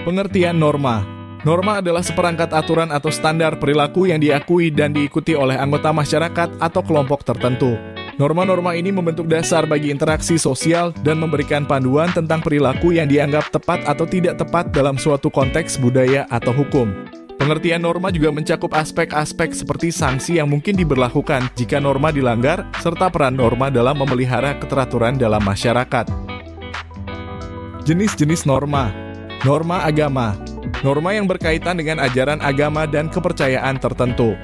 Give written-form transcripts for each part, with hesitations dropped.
Pengertian norma. Norma adalah seperangkat aturan atau standar perilaku yang diakui dan diikuti oleh anggota masyarakat atau kelompok tertentu. Norma-norma ini membentuk dasar bagi interaksi sosial dan memberikan panduan tentang perilaku yang dianggap tepat atau tidak tepat dalam suatu konteks budaya atau hukum. Pengertian norma juga mencakup aspek-aspek seperti sanksi yang mungkin diberlakukan jika norma dilanggar, serta peran norma dalam memelihara keteraturan dalam masyarakat. Jenis-jenis norma. Norma agama. Norma yang berkaitan dengan ajaran agama dan kepercayaan tertentu.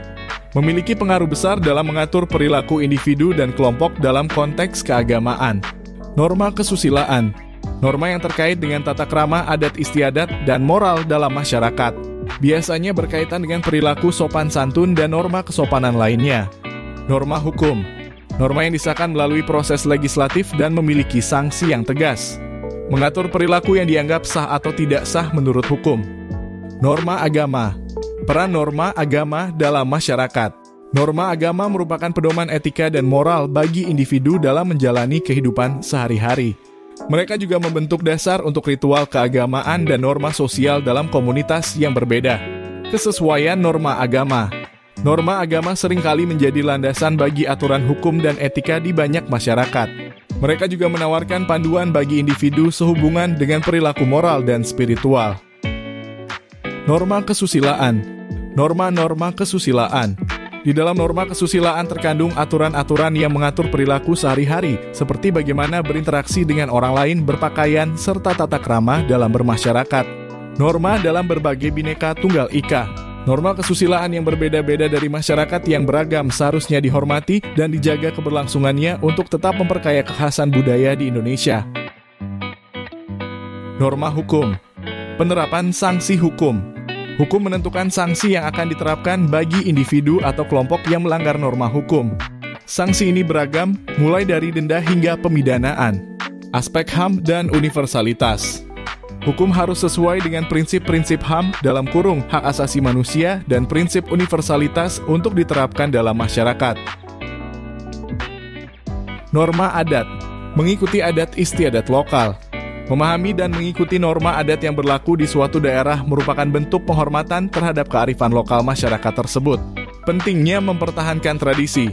Memiliki pengaruh besar dalam mengatur perilaku individu dan kelompok dalam konteks keagamaan. Norma kesusilaan. Norma yang terkait dengan tata krama, adat istiadat, dan moral dalam masyarakat. Biasanya berkaitan dengan perilaku sopan santun dan norma kesopanan lainnya. Norma hukum. Norma yang disahkan melalui proses legislatif dan memiliki sanksi yang tegas. Mengatur perilaku yang dianggap sah atau tidak sah menurut hukum. Norma agama. Peran norma agama dalam masyarakat. Norma agama merupakan pedoman etika dan moral bagi individu dalam menjalani kehidupan sehari-hari. Mereka juga membentuk dasar untuk ritual keagamaan dan norma sosial dalam komunitas yang berbeda. Kesesuaian norma agama. Norma agama seringkali menjadi landasan bagi aturan hukum dan etika di banyak masyarakat. Mereka juga menawarkan panduan bagi individu sehubungan dengan perilaku moral dan spiritual. Norma kesusilaan. Norma-norma kesusilaan. Di dalam norma kesusilaan terkandung aturan-aturan yang mengatur perilaku sehari-hari, seperti bagaimana berinteraksi dengan orang lain, berpakaian, serta tata krama dalam bermasyarakat. Norma dalam berbagai bineka tunggal ika. Norma kesusilaan yang berbeda-beda dari masyarakat yang beragam seharusnya dihormati dan dijaga keberlangsungannya untuk tetap memperkaya kekhasan budaya di Indonesia. Norma hukum. Penerapan sanksi hukum. Hukum menentukan sanksi yang akan diterapkan bagi individu atau kelompok yang melanggar norma hukum. Sanksi ini beragam, mulai dari denda hingga pemidanaan. Aspek HAM dan universalitas. Hukum harus sesuai dengan prinsip-prinsip HAM dalam kurung hak asasi manusia dan prinsip universalitas untuk diterapkan dalam masyarakat. Norma adat. Mengikuti adat istiadat lokal. Memahami dan mengikuti norma adat yang berlaku di suatu daerah merupakan bentuk penghormatan terhadap kearifan lokal masyarakat tersebut. Pentingnya mempertahankan tradisi.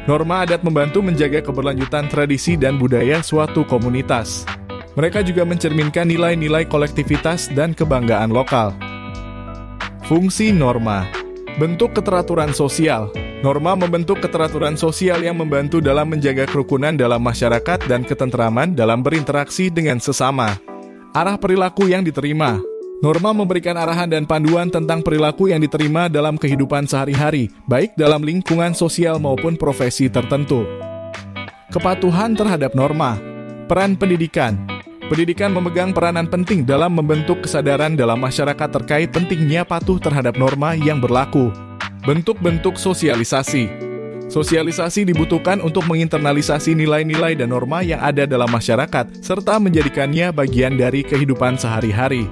Norma adat membantu menjaga keberlanjutan tradisi dan budaya suatu komunitas. Mereka juga mencerminkan nilai-nilai kolektivitas dan kebanggaan lokal. Fungsi norma. Bentuk keteraturan sosial. Norma membentuk keteraturan sosial yang membantu dalam menjaga kerukunan dalam masyarakat dan ketentraman dalam berinteraksi dengan sesama. Arah perilaku yang diterima. Norma memberikan arahan dan panduan tentang perilaku yang diterima dalam kehidupan sehari-hari, baik dalam lingkungan sosial maupun profesi tertentu. Kepatuhan terhadap norma. Peran pendidikan. Pendidikan memegang peranan penting dalam membentuk kesadaran dalam masyarakat terkait pentingnya patuh terhadap norma yang berlaku. Bentuk-bentuk sosialisasi. Sosialisasi dibutuhkan untuk menginternalisasi nilai-nilai dan norma yang ada dalam masyarakat, serta menjadikannya bagian dari kehidupan sehari-hari.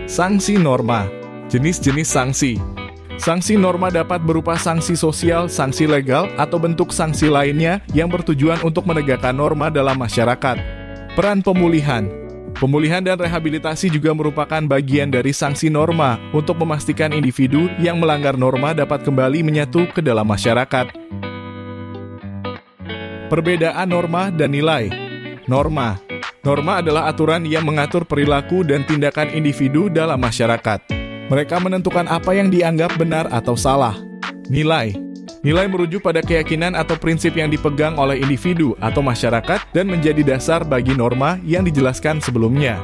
Sanksi norma. Jenis-jenis sanksi. Sanksi norma dapat berupa sanksi sosial, sanksi legal, atau bentuk sanksi lainnya yang bertujuan untuk menegakkan norma dalam masyarakat. Peran pemulihan. Pemulihan dan rehabilitasi juga merupakan bagian dari sanksi norma untuk memastikan individu yang melanggar norma dapat kembali menyatu ke dalam masyarakat. Perbedaan norma dan nilai. Norma. Norma adalah aturan yang mengatur perilaku dan tindakan individu dalam masyarakat. Mereka menentukan apa yang dianggap benar atau salah. Nilai. Nilai merujuk pada keyakinan atau prinsip yang dipegang oleh individu atau masyarakat dan menjadi dasar bagi norma yang dijelaskan sebelumnya.